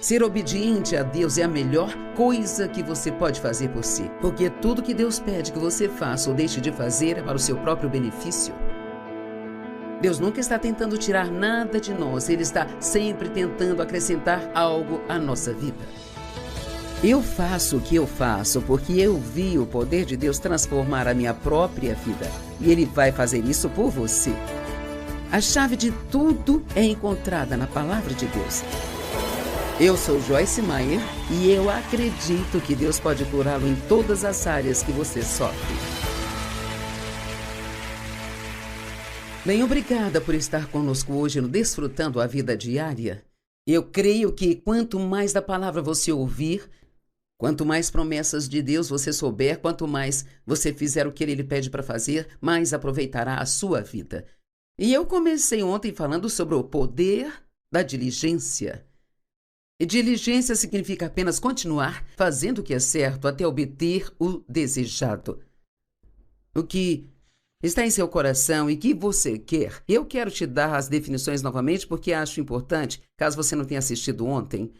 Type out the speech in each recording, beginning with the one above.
Ser obediente a Deus é a melhor coisa que você pode fazer por si, porque tudo que Deus pede que você faça ou deixe de fazer é para o seu próprio benefício. Deus nunca está tentando tirar nada de nós, Ele está sempre tentando acrescentar algo à nossa vida. Eu faço o que eu faço porque eu vi o poder de Deus transformar a minha própria vida, e Ele vai fazer isso por você. A chave de tudo é encontrada na Palavra de Deus. Eu sou Joyce Meyer e eu acredito que Deus pode curá-lo em todas as áreas que você sofre. Bem, obrigada por estar conosco hoje no Desfrutando a Vida Diária. Eu creio que quanto mais da palavra você ouvir, quanto mais promessas de Deus você souber, quanto mais você fizer o que Ele lhe pede para fazer, mais aproveitará a sua vida. E eu comecei ontem falando sobre o poder da diligência. E diligência significa apenas continuar fazendo o que é certo até obter o desejado. O que está em seu coração e que você quer. Eu quero te dar as definições novamente porque acho importante, caso você não tenha assistido ontem.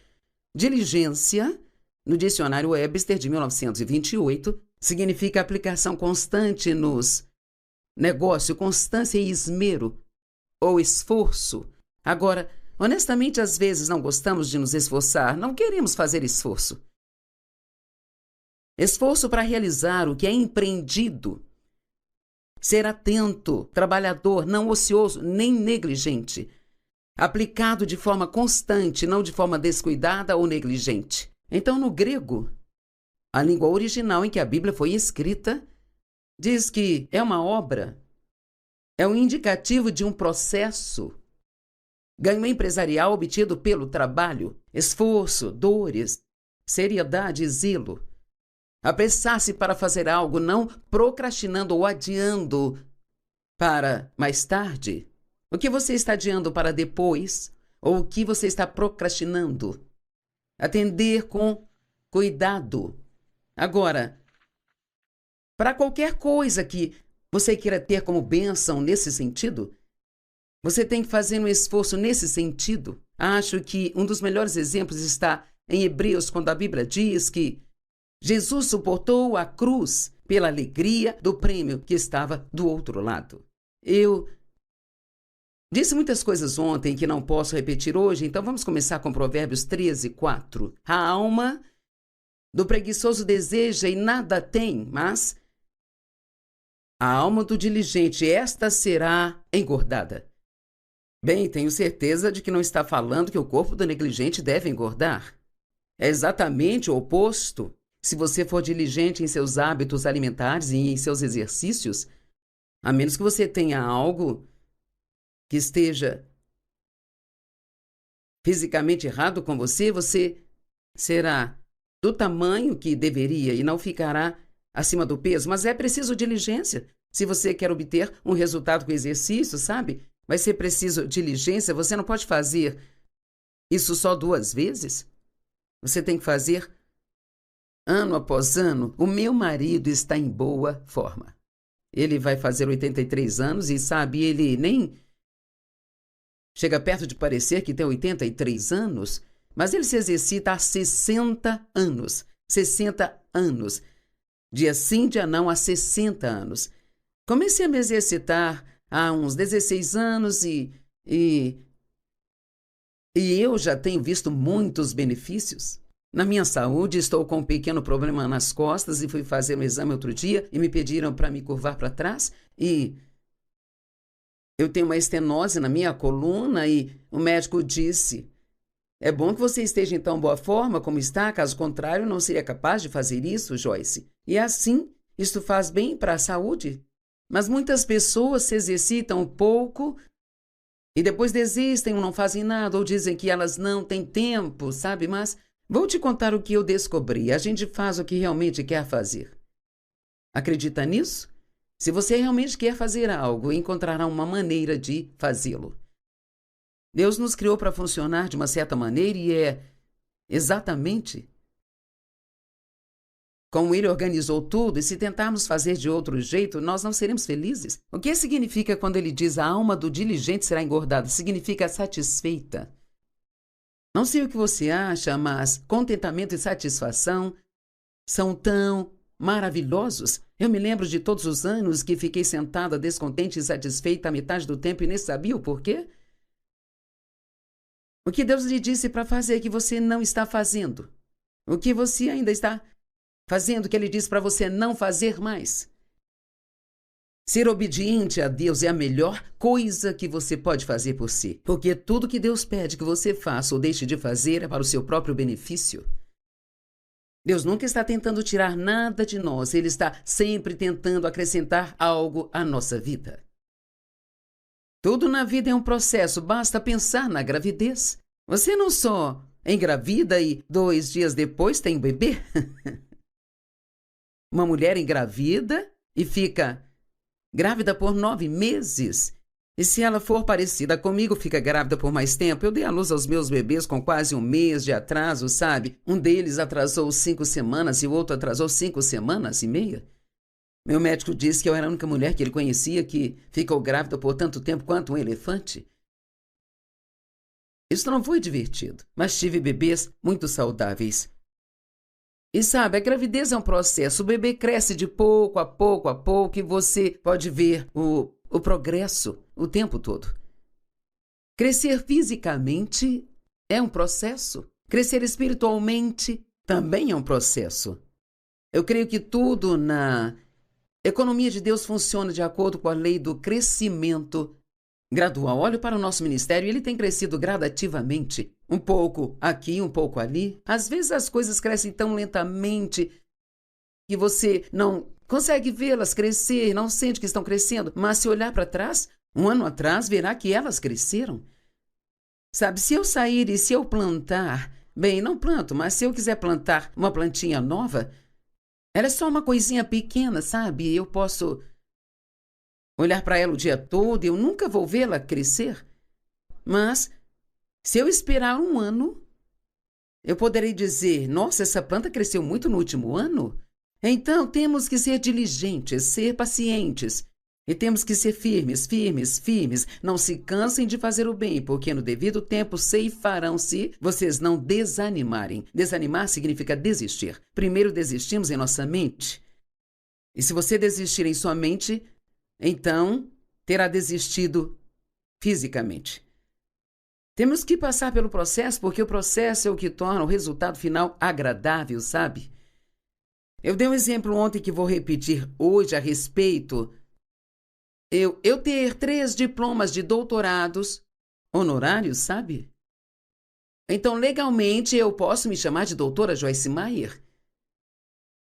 Diligência, no dicionário Webster de 1928, significa aplicação constante nos negócios, constância e esmero ou esforço. Agora, honestamente, às vezes não gostamos de nos esforçar, não queremos fazer esforço. Esforço para realizar o que é empreendido. Ser atento, trabalhador, não ocioso, nem negligente. Aplicado de forma constante, não de forma descuidada ou negligente. Então, no grego, a língua original em que a Bíblia foi escrita, diz que é uma obra, é um indicativo de um processo. Ganho empresarial obtido pelo trabalho, esforço, dores, seriedade e zelo. Apressar-se para fazer algo, não procrastinando ou adiando para mais tarde. O que você está adiando para depois, ou o que você está procrastinando? Atender com cuidado. Agora, para qualquer coisa que você queira ter como bênção nesse sentido, você tem que fazer um esforço nesse sentido. Acho que um dos melhores exemplos está em Hebreus, quando a Bíblia diz que Jesus suportou a cruz pela alegria do prêmio que estava do outro lado. Eu disse muitas coisas ontem que não posso repetir hoje, então vamos começar com Provérbios 13:4. A alma do preguiçoso deseja e nada tem, mas a alma do diligente, esta será engordada. Bem, tenho certeza de que não está falando que o corpo do negligente deve engordar. É exatamente o oposto. Se você for diligente em seus hábitos alimentares e em seus exercícios, a menos que você tenha algo que esteja fisicamente errado com você, você será do tamanho que deveria e não ficará acima do peso. Mas é preciso diligência. Se você quer obter um resultado com exercício, sabe? Vai ser preciso diligência. Você não pode fazer isso só 2 vezes. Você tem que fazer ano após ano. O meu marido está em boa forma. Ele vai fazer 83 anos e, sabe, ele nem chega perto de parecer que tem 83 anos, mas ele se exercita há 60 anos. 60 anos. Dia sim, dia não, há 60 anos. Comecei a me exercitar há uns 16 anos e eu já tenho visto muitos benefícios. Na minha saúde, estou com um pequeno problema nas costas e fui fazer um exame outro dia e me pediram para me curvar para trás e eu tenho uma estenose na minha coluna e o médico disse: é bom que você esteja em tão boa forma como está, caso contrário não seria capaz de fazer isso, Joyce. E assim, isto faz bem para a saúde. Mas muitas pessoas se exercitam um pouco e depois desistem ou não fazem nada ou dizem que elas não têm tempo, sabe? Mas vou te contar o que eu descobri. A gente faz o que realmente quer fazer. Acredita nisso? Se você realmente quer fazer algo, encontrará uma maneira de fazê-lo. Deus nos criou para funcionar de uma certa maneira e é exatamente como Ele organizou tudo, e se tentarmos fazer de outro jeito, nós não seremos felizes. O que significa quando Ele diz a alma do diligente será engordada? Significa satisfeita. Não sei o que você acha, mas contentamento e satisfação são tão maravilhosos. Eu me lembro de todos os anos que fiquei sentada, descontente e insatisfeita a metade do tempo e nem sabia o porquê. O que Deus lhe disse para fazer que você não está fazendo. O que você ainda está fazendo que Ele disse para você não fazer mais. Ser obediente a Deus é a melhor coisa que você pode fazer por si. Porque tudo que Deus pede que você faça ou deixe de fazer é para o seu próprio benefício. Deus nunca está tentando tirar nada de nós. Ele está sempre tentando acrescentar algo à nossa vida. Tudo na vida é um processo. Basta pensar na gravidez. Você não só engravida e 2 dias depois tem um bebê. Uma mulher engravida e fica grávida por 9 meses. E se ela for parecida comigo, fica grávida por mais tempo. Eu dei à luz aos meus bebês com quase 1 mês de atraso, sabe? Um deles atrasou 5 semanas e o outro atrasou 5 semanas e meia. Meu médico disse que eu era a única mulher que ele conhecia que ficou grávida por tanto tempo quanto um elefante. Isso não foi divertido, mas tive bebês muito saudáveis. E sabe, a gravidez é um processo. O bebê cresce de pouco a pouco, e você pode ver o progresso o tempo todo. Crescer fisicamente é um processo. Crescer espiritualmente também é um processo. Eu creio que tudo na economia de Deus funciona de acordo com a lei do crescimento gradual. Olho para o nosso ministério e ele tem crescido gradativamente. Um pouco aqui, um pouco ali. Às vezes as coisas crescem tão lentamente que você não consegue vê-las crescer, não sente que estão crescendo. Mas se olhar para trás, 1 ano atrás, verá que elas cresceram. Sabe, se eu sair e se eu plantar, bem, não planto, mas se eu quiser plantar uma plantinha nova, ela é só uma coisinha pequena, sabe? Eu posso olhar para ela o dia todo e eu nunca vou vê-la crescer. Mas se eu esperar 1 ano, eu poderei dizer, nossa, essa planta cresceu muito no último ano. Então temos que ser diligentes, ser pacientes. E temos que ser firmes. Não se cansem de fazer o bem, porque no devido tempo ceifarão se vocês não desanimarem. Desanimar significa desistir. Primeiro desistimos em nossa mente. E se você desistir em sua mente, então terá desistido fisicamente. Temos que passar pelo processo, porque o processo é o que torna o resultado final agradável, sabe? Eu dei um exemplo ontem que vou repetir hoje a respeito. Eu ter 3 diplomas de doutorados honorários, sabe? Então, legalmente, eu posso me chamar de doutora Joyce Meyer.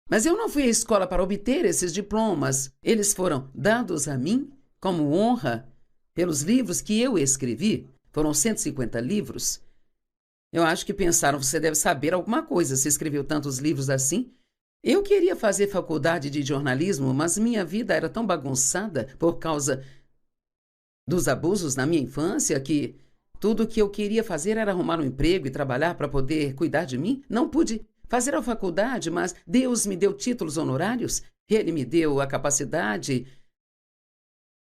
Mas eu não fui à escola para obter esses diplomas. Eles foram dados a mim como honra pelos livros que eu escrevi. Foram 150 livros. Eu acho que pensaram, você deve saber alguma coisa, se escreveu tantos livros assim. Eu queria fazer faculdade de jornalismo, mas minha vida era tão bagunçada por causa dos abusos na minha infância que tudo o que eu queria fazer era arrumar um emprego e trabalhar para poder cuidar de mim. Não pude fazer a faculdade, mas Deus me deu títulos honorários. Ele me deu a capacidade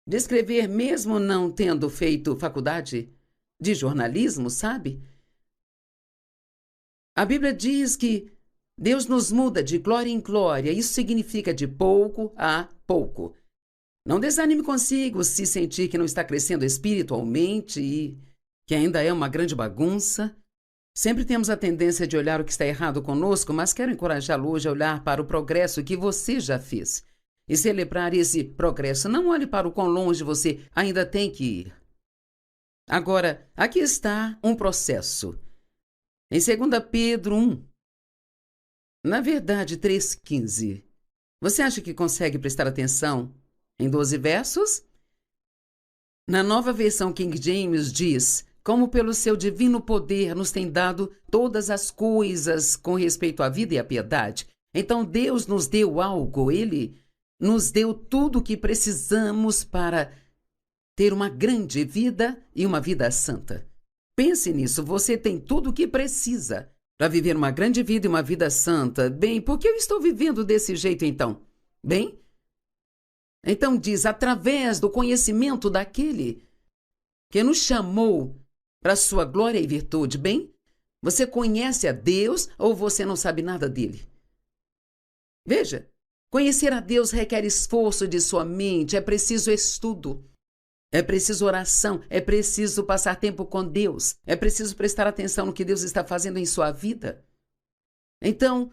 de escrever, mesmo não tendo feito faculdade de jornalismo, sabe? A Bíblia diz que Deus nos muda de glória em glória. Isso significa de pouco a pouco. Não desanime consigo se sentir que não está crescendo espiritualmente e que ainda é uma grande bagunça. Sempre temos a tendência de olhar o que está errado conosco, mas quero encorajá-lo hoje a olhar para o progresso que você já fez e celebrar esse progresso. Não olhe para o quão longe você ainda tem que ir. Agora, aqui está um processo. Em 2 Pedro 1, na verdade 3,15, você acha que consegue prestar atenção em 12 versos? Na nova versão King James diz, como pelo seu divino poder nos tem dado todas as coisas com respeito à vida e à piedade. Então Deus nos deu algo, Ele nos deu tudo o que precisamos para ter uma grande vida e uma vida santa. Pense nisso, você tem tudo o que precisa para viver uma grande vida e uma vida santa. Bem, por que eu estou vivendo desse jeito então? Bem, então diz, através do conhecimento daquele que nos chamou para sua glória e virtude. Bem, Você conhece a Deus ou você não sabe nada dele? Veja, conhecer a Deus requer esforço de sua mente, é preciso estudo, é preciso oração, é preciso passar tempo com Deus, é preciso prestar atenção no que Deus está fazendo em sua vida. Então,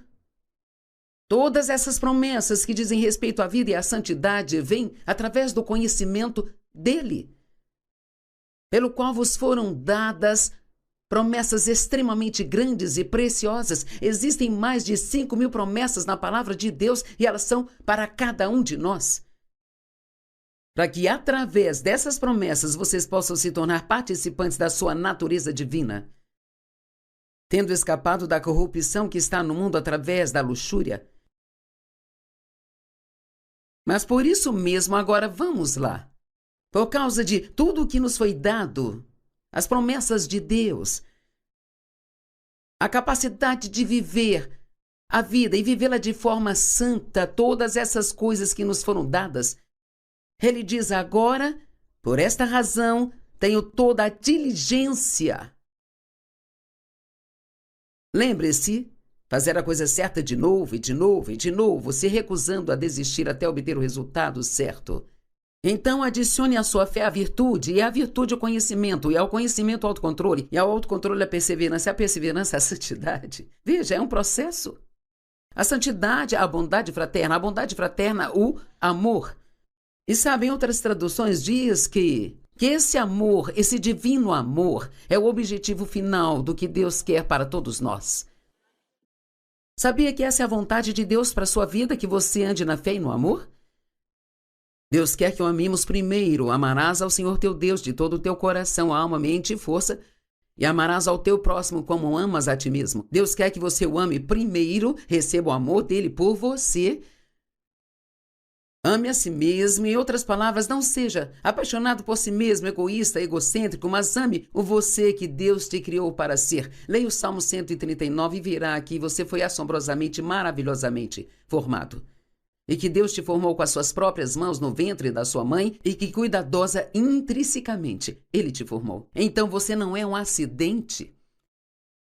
todas essas promessas que dizem respeito à vida e à santidade vêm através do conhecimento dele, pelo qual vos foram dadas promessas extremamente grandes e preciosas. Existem mais de 5.000 promessas na palavra de Deus e elas são para cada um de nós. Para que através dessas promessas vocês possam se tornar participantes da sua natureza divina, tendo escapado da corrupção que está no mundo através da luxúria. Mas por isso mesmo, agora vamos lá. Por causa de tudo o que nos foi dado, as promessas de Deus, a capacidade de viver a vida e vivê-la de forma santa, todas essas coisas que nos foram dadas, ele diz agora, por esta razão, tenho toda a diligência. Lembre-se, fazer a coisa certa de novo e de novo e de novo, se recusando a desistir até obter o resultado certo. Então adicione à sua fé a virtude, e à virtude o conhecimento, e ao conhecimento o autocontrole, e ao autocontrole a perseverança, e à perseverança a santidade. Veja, é um processo. A santidade, a bondade fraterna, o amor. E sabe, em outras traduções diz que esse amor, esse divino amor, é o objetivo final do que Deus quer para todos nós. Sabia que essa é a vontade de Deus para a sua vida, que você ande na fé e no amor? Deus quer que o amemos primeiro. Amarás ao Senhor teu Deus de todo o teu coração, alma, mente e força, e amarás ao teu próximo como amas a ti mesmo. Deus quer que você o ame primeiro, receba o amor dele por você, ame a si mesmo. Em outras palavras, não seja apaixonado por si mesmo, egoísta, egocêntrico, mas ame o você que Deus te criou para ser. Leia o Salmo 139 e verá que você foi assombrosamente, maravilhosamente formado. E que Deus te formou com as suas próprias mãos no ventre da sua mãe e que cuidadosa intrinsecamente Ele te formou. Então você não é um acidente.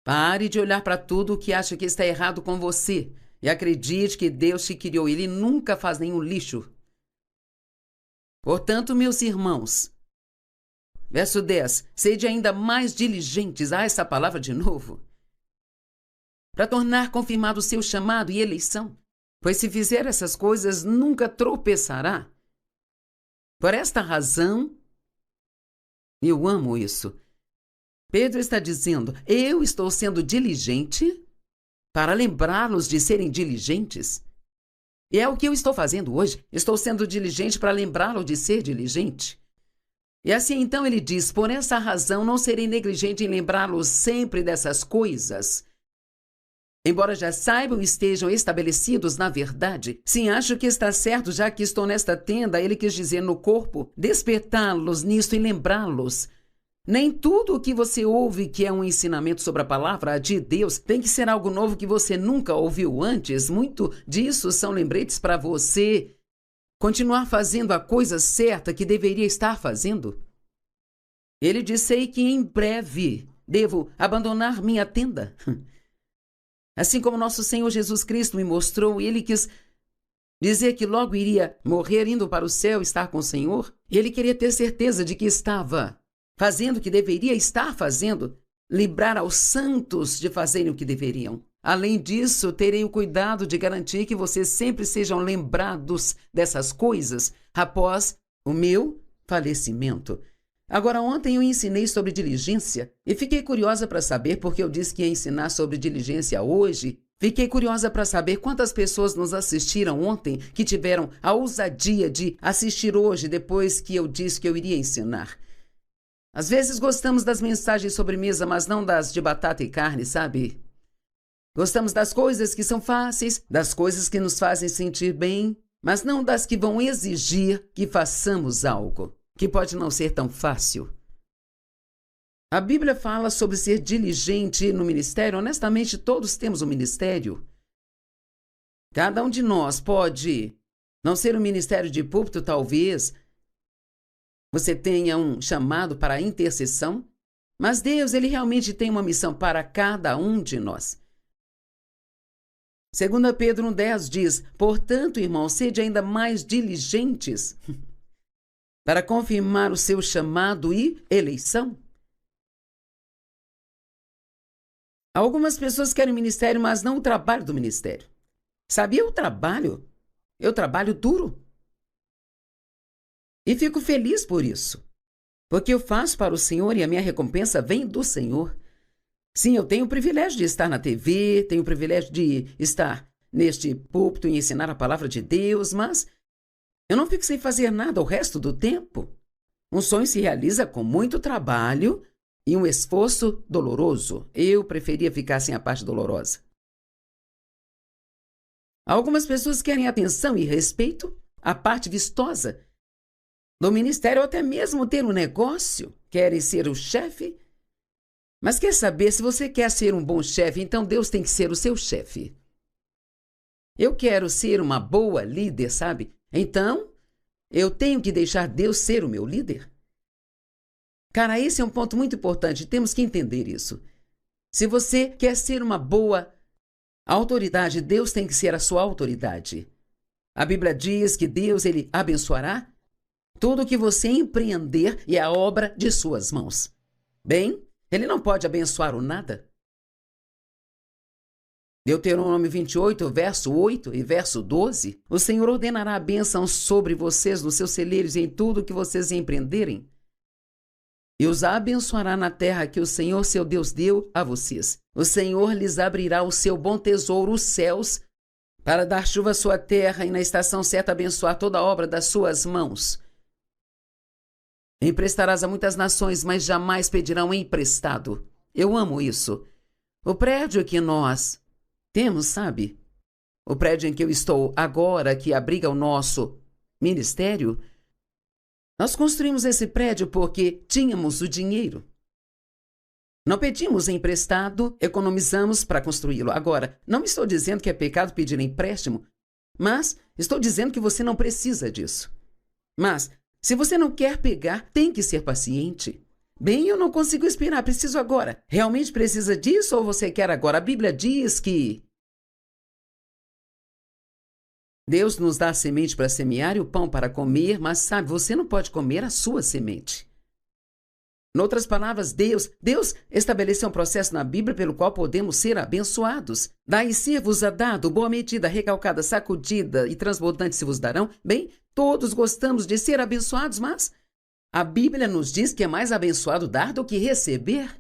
Pare de olhar para tudo o que acha que está errado com você e acredite que Deus te criou. Ele nunca faz nenhum lixo. Portanto, meus irmãos, verso 10, sede ainda mais diligentes, essa palavra de novo, para tornar confirmado o seu chamado e eleição. Pois se fizer essas coisas, nunca tropeçará. Por esta razão, eu amo isso. Pedro está dizendo, eu estou sendo diligente para lembrá-los de serem diligentes. E é o que eu estou fazendo hoje. Estou sendo diligente para lembrá-lo de ser diligente. E assim então ele diz, por essa razão não serei negligente em lembrá-los sempre dessas coisas. Embora já saibam e estejam estabelecidos na verdade, sim, acho que está certo, já que estou nesta tenda, ele quis dizer no corpo, despertá-los nisto e lembrá-los. Nem tudo o que você ouve que é um ensinamento sobre a palavra de Deus tem que ser algo novo que você nunca ouviu antes. Muito disso são lembretes para você continuar fazendo a coisa certa que deveria estar fazendo. Ele disse que em breve devo abandonar minha tenda. Assim como nosso Senhor Jesus Cristo me mostrou, ele quis dizer que logo iria morrer indo para o céu, estar com o Senhor. E ele queria ter certeza de que estava fazendo o que deveria estar fazendo, livrar aos santos de fazerem o que deveriam. Além disso, terei o cuidado de garantir que vocês sempre sejam lembrados dessas coisas após o meu falecimento. Agora, ontem eu ensinei sobre diligência e fiquei curiosa para saber, porque eu disse que ia ensinar sobre diligência hoje. Fiquei curiosa para saber quantas pessoas nos assistiram ontem que tiveram a ousadia de assistir hoje, depois que eu disse que eu iria ensinar. Às vezes gostamos das mensagens sobremesa, mas não das de batata e carne, sabe? Gostamos das coisas que são fáceis, das coisas que nos fazem sentir bem, mas não das que vão exigir que façamos algo que pode não ser tão fácil. A Bíblia fala sobre ser diligente no ministério. Honestamente, todos temos um ministério. Cada um de nós pode não ser um ministério de púlpito, talvez. Você tenha um chamado para a intercessão. Mas Deus, Ele realmente tem uma missão para cada um de nós. 2 Pedro 1,10 diz: portanto, irmãos, sede ainda mais diligentes para confirmar o seu chamado e eleição. Algumas pessoas querem ministério, mas não o trabalho do ministério. Sabe, eu trabalho duro. E fico feliz por isso, porque eu faço para o Senhor e a minha recompensa vem do Senhor. Sim, eu tenho o privilégio de estar na TV, tenho o privilégio de estar neste púlpito e ensinar a palavra de Deus, mas eu não fico sem fazer nada o resto do tempo. Um sonho se realiza com muito trabalho e um esforço doloroso. Eu preferia ficar sem a parte dolorosa. Algumas pessoas querem atenção e respeito, a parte vistosa do ministério, ou até mesmo ter um negócio, querem ser o chefe. Mas quer saber, se você quer ser um bom chefe, então Deus tem que ser o seu chefe. Eu quero ser uma boa líder, sabe? Então, eu tenho que deixar Deus ser o meu líder. Cara, esse é um ponto muito importante, temos que entender isso. Se você quer ser uma boa autoridade, Deus tem que ser a sua autoridade. A Bíblia diz que Deus, Ele abençoará tudo que você empreender e a obra de suas mãos. Bem, Ele não pode abençoar o nada. Deuteronômio 28, verso 8 e verso 12. O Senhor ordenará a bênção sobre vocês, nos seus celeiros e em tudo que vocês empreenderem. E os abençoará na terra que o Senhor, seu Deus, deu a vocês. O Senhor lhes abrirá o seu bom tesouro, os céus, para dar chuva à sua terra e na estação certa abençoar toda a obra das suas mãos. Emprestarás a muitas nações, mas jamais pedirão emprestado. Eu amo isso. O prédio que nós temos, sabe? O prédio em que eu estou agora, que abriga o nosso ministério, nós construímos esse prédio porque tínhamos o dinheiro. Não pedimos emprestado, economizamos para construí-lo. Agora, não estou dizendo que é pecado pedir empréstimo, mas estou dizendo que você não precisa disso. Mas, se você não quer pegar, tem que ser paciente. Bem, eu não consigo esperar, preciso agora. Realmente precisa disso ou você quer agora? A Bíblia diz que Deus nos dá a semente para semear e o pão para comer, mas sabe, você não pode comer a sua semente. Em outras palavras, Deus estabeleceu um processo na Bíblia pelo qual podemos ser abençoados. Daí ser-vos-á dado, boa medida, recalcada, sacudida e transbordante se vos darão. Bem, todos gostamos de ser abençoados, mas a Bíblia nos diz que é mais abençoado dar do que receber.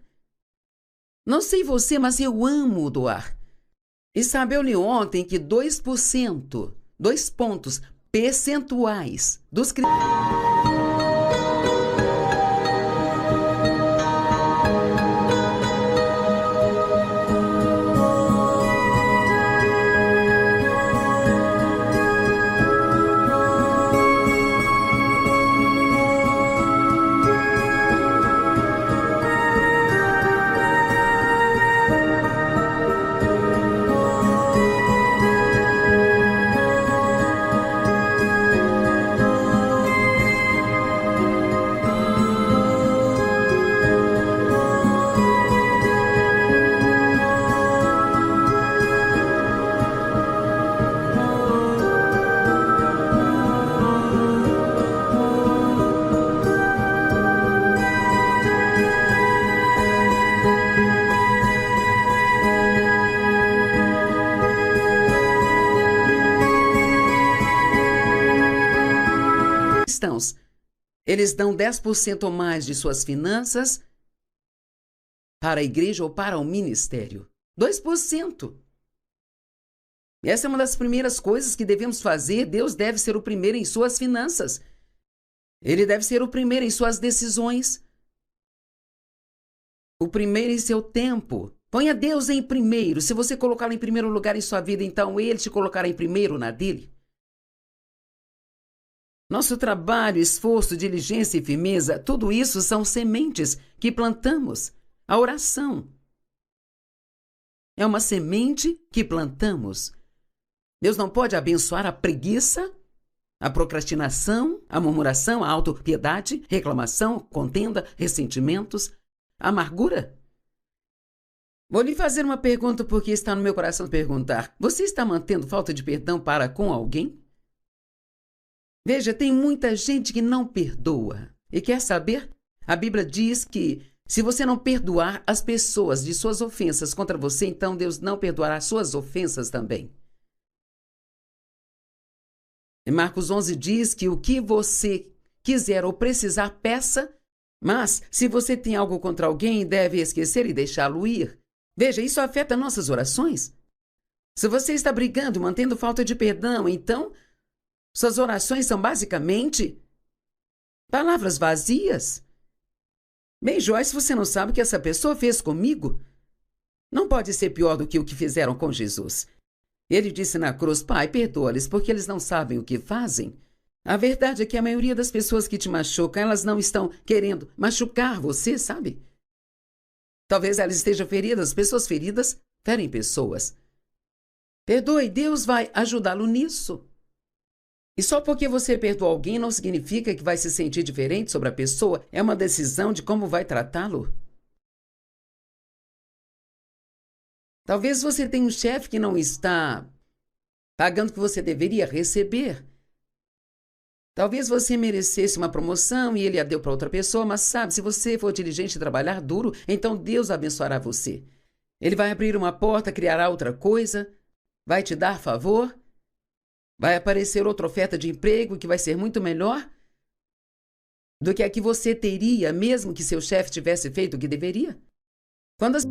Não sei você, mas eu amo doar. E sabe, eu li ontem que 2%, 2 pontos percentuais dos cristãos. Eles dão 10% ou mais de suas finanças para a igreja ou para o ministério. 2%. E essa é uma das primeiras coisas que devemos fazer. Deus deve ser o primeiro em suas finanças. Ele deve ser o primeiro em suas decisões. O primeiro em seu tempo. Ponha Deus em primeiro. Se você colocá-lo em primeiro lugar em sua vida, então Ele te colocará em primeiro na dele. Nosso trabalho, esforço, diligência e firmeza, tudo isso são sementes que plantamos. A oração é uma semente que plantamos. Deus não pode abençoar a preguiça, a procrastinação, a murmuração, a autopiedade, reclamação, contenda, ressentimentos. amargura? Vou lhe fazer uma pergunta porque está no meu coração perguntar. Você está mantendo falta de perdão para com alguém? Veja, tem muita gente que não perdoa. E quer saber? A Bíblia diz que se você não perdoar as pessoas de suas ofensas contra você, então Deus não perdoará suas ofensas também. Em Marcos 11 diz que o que você quiser ou precisar, peça, mas se você tem algo contra alguém, deve esquecer e deixá-lo ir. Veja, isso afeta nossas orações. Se você está brigando, mantendo falta de perdão, então suas orações são basicamente palavras vazias. Bem, Joyce, você não sabe o que essa pessoa fez comigo? Não pode ser pior do que o que fizeram com Jesus. Ele disse na cruz, Pai, perdoa-lhes, porque eles não sabem o que fazem. A verdade é que a maioria das pessoas que te machucam, elas não estão querendo machucar você, sabe? Talvez elas estejam feridas. Pessoas feridas ferem pessoas. Perdoe, Deus vai ajudá-lo nisso. E só porque você perdoa alguém não significa que vai se sentir diferente sobre a pessoa. É uma decisão de como vai tratá-lo. Talvez você tenha um chefe que não está pagando o que você deveria receber. Talvez você merecesse uma promoção e ele a deu para outra pessoa, mas sabe, se você for diligente e trabalhar duro, então Deus abençoará você. Ele vai abrir uma porta, criará outra coisa, vai te dar favor, vai aparecer outra oferta de emprego que vai ser muito melhor do que a que você teria, mesmo que seu chefe tivesse feito o que deveria. Quando as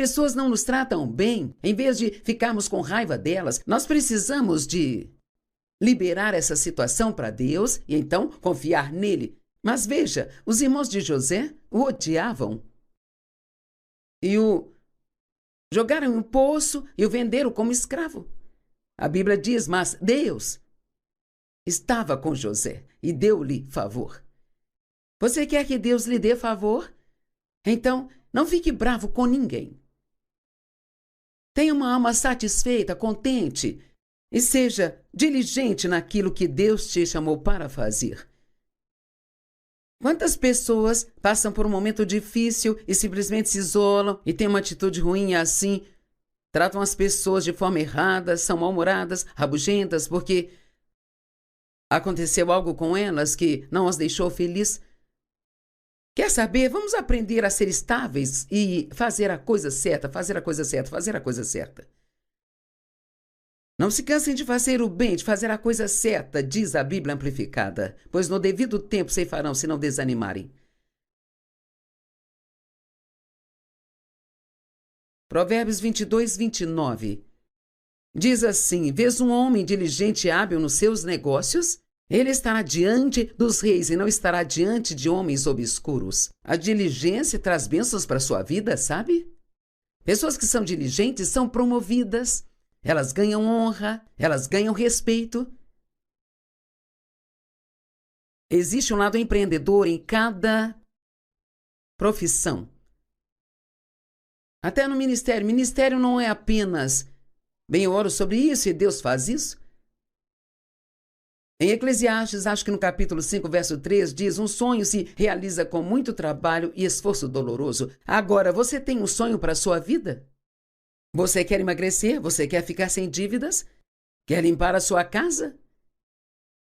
pessoas não nos tratam bem, em vez de ficarmos com raiva delas, nós precisamos de liberar essa situação para Deus e então confiar nele. Mas veja, os irmãos de José o odiavam e o jogaram em um poço e o venderam como escravo. A Bíblia diz, mas Deus estava com José e deu-lhe favor. Você quer que Deus lhe dê favor? Então, não fique bravo com ninguém. Tenha uma alma satisfeita, contente e seja diligente naquilo que Deus te chamou para fazer. Quantas pessoas passam por um momento difícil e simplesmente se isolam e têm uma atitude ruim assim, tratam as pessoas de forma errada, são mal-humoradas, rabugentas, porque aconteceu algo com elas que não as deixou felizes. Quer saber? Vamos aprender a ser estáveis e fazer a coisa certa, fazer a coisa certa, fazer a coisa certa. Não se cansem de fazer o bem, de fazer a coisa certa, diz a Bíblia amplificada, pois no devido tempo ceifarão se não desanimarem. Provérbios 22, 29. Diz assim, vês um homem diligente e hábil nos seus negócios? Ele estará diante dos reis e não estará diante de homens obscuros. A diligência traz bênçãos para a sua vida, sabe? Pessoas que são diligentes são promovidas, elas ganham honra, elas ganham respeito. Existe um lado empreendedor em cada profissão. Até no ministério. Ministério não é apenas, bem, eu oro sobre isso e Deus faz isso. Em Eclesiastes, acho que no capítulo 5, verso 3, diz, um sonho se realiza com muito trabalho e esforço doloroso. Agora, você tem um sonho para a sua vida? Você quer emagrecer? Você quer ficar sem dívidas? Quer limpar a sua casa?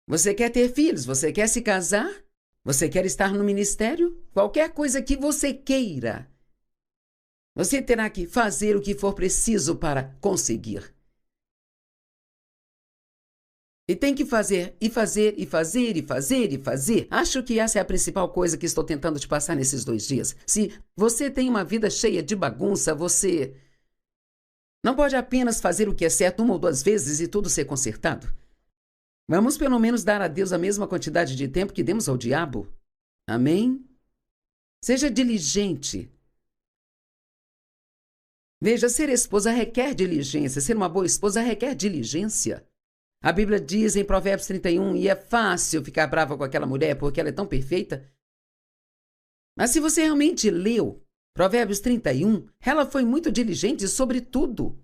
Você quer ter filhos? Você quer se casar? Você quer estar no ministério? Qualquer coisa que você queira. Você terá que fazer o que for preciso para conseguir. E tem que fazer, e fazer, e fazer, e fazer, e fazer. Acho que essa é a principal coisa que estou tentando te passar nesses 2 dias. Se você tem uma vida cheia de bagunça, você não pode apenas fazer o que é certo 1 ou 2 vezes e tudo ser consertado. Vamos pelo menos dar a Deus a mesma quantidade de tempo que demos ao diabo. Amém? Seja diligente. Veja, ser esposa requer diligência. Ser uma boa esposa requer diligência. A Bíblia diz em Provérbios 31, e é fácil ficar brava com aquela mulher porque ela é tão perfeita. Mas se você realmente leu Provérbios 31, ela foi muito diligente sobre tudo.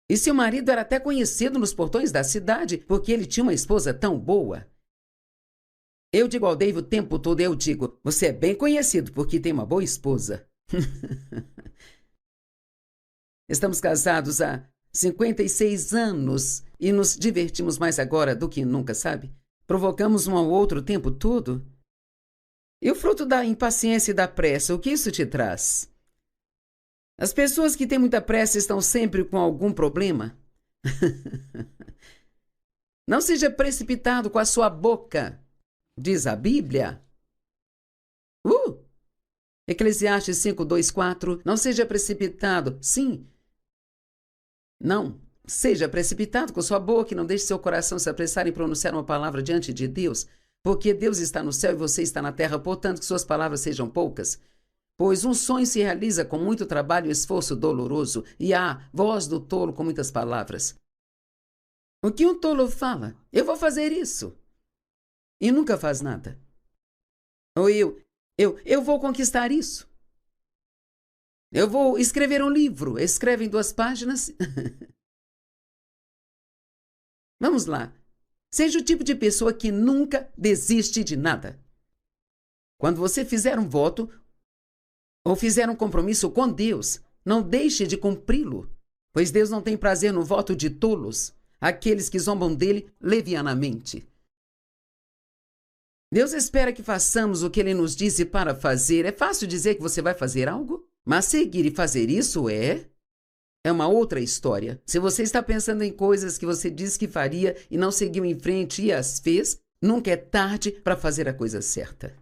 E seu marido era até conhecido nos portões da cidade porque ele tinha uma esposa tão boa. Eu digo ao Dave o tempo todo, eu digo, você é bem conhecido porque tem uma boa esposa. Estamos casados há 56 anos e nos divertimos mais agora do que nunca, sabe? Provocamos um ao outro o tempo todo. E o fruto da impaciência e da pressa, o que isso te traz? As pessoas que têm muita pressa estão sempre com algum problema. Não seja precipitado com a sua boca, diz a Bíblia. Eclesiastes 5, 2, 4. Não seja precipitado. Sim. Não. Seja precipitado com sua boca e não deixe seu coração se apressar em pronunciar uma palavra diante de Deus, porque Deus está no céu e você está na terra, portanto que suas palavras sejam poucas. Pois um sonho se realiza com muito trabalho e esforço doloroso, e há voz do tolo com muitas palavras. O que um tolo fala? Eu vou fazer isso. E nunca faz nada. Ou eu vou conquistar isso. Eu vou escrever um livro. Escreve em 2 páginas. Vamos lá. Seja o tipo de pessoa que nunca desiste de nada. Quando você fizer um voto ou fizer um compromisso com Deus, não deixe de cumpri-lo, pois Deus não tem prazer no voto de tolos, aqueles que zombam dele levianamente. Deus espera que façamos o que Ele nos disse para fazer. É fácil dizer que você vai fazer algo, mas seguir e fazer isso é uma outra história. Se você está pensando em coisas que você disse que faria e não seguiu em frente e as fez, nunca é tarde para fazer a coisa certa.